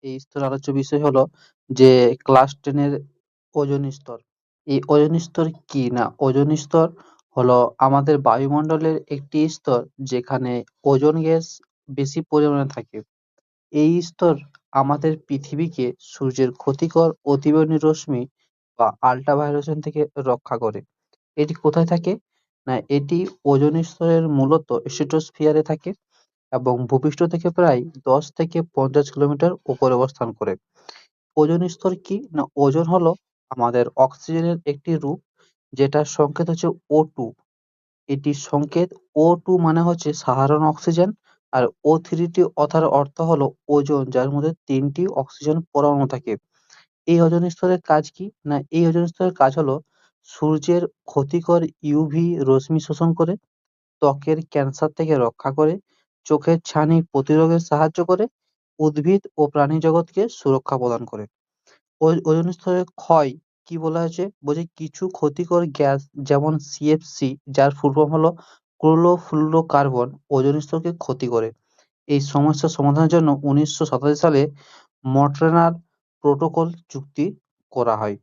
এই স্তরের আলোচ্য বিষয় হলো যে ক্লাস 10 এর ওজোন স্তর। এই ওজোন স্তর কি? না, ওজোন স্তর হলো আমাদের বায়ুমণ্ডলের একটি স্তর যেখানে ওজোন গ্যাস বেশি পরিমাণে থাকে। এই স্তর আমাদের পৃথিবীকে সূর্যের ক্ষতিকর অতিবেগুনি রশ্মি বা আল্ট্রাভায়োলেশন থেকে রক্ষা করে। এটি কোথায় থাকে? না, এটি ওজোন স্তরের মূলত স্ট্র্যাটোস্ফিয়ারে থাকে এবং ভূপৃষ্ঠ থেকে প্রায় ১০ থেকে ৫০ কিলোমিটার উপরে অবস্থান করে। ওজোন স্তর কি? না, ওজোন হলো আমাদের অক্সিজেনের একটি রূপ যেটার সংকেত হচ্ছে O2। এটির সংকেত O2 মানে হচ্ছে সাধারণ অক্সিজেন, আর O3 অথার অর্থ হলো ওজোন, যার মধ্যে ৩ টি অক্সিজেন পরমাণু থাকে। এই ওজোন স্তরের কাজ কি? না, এই ওজোন স্তরের কাজ হলো সূর্যের ক্ষতিকর ইউভি রশ্মি শোষণ করে, ত্বকের ক্যান্সার থেকে রক্ষা করে, চোখের ছানি প্রতিরোধে সাহায্য করে, উদ্ভিদ ও প্রাণী জগৎকে সুরক্ষা প্রদান করে। ওজোন স্তরের ক্ষয় কি বলা হয়েছে? বলছে কিছু ক্ষতিকর গ্যাস যেমন সিএফসি, যার ফুল ফর্ম হলো ক্লোরোফ্লুরোকার্বন, ওজোন স্তরকে ক্ষতি করে। এই সমস্যার সমাধানের জন্য ১৯৮৭ সালে মন্ট্রিয়াল প্রোটোকল চুক্তি করা হয়।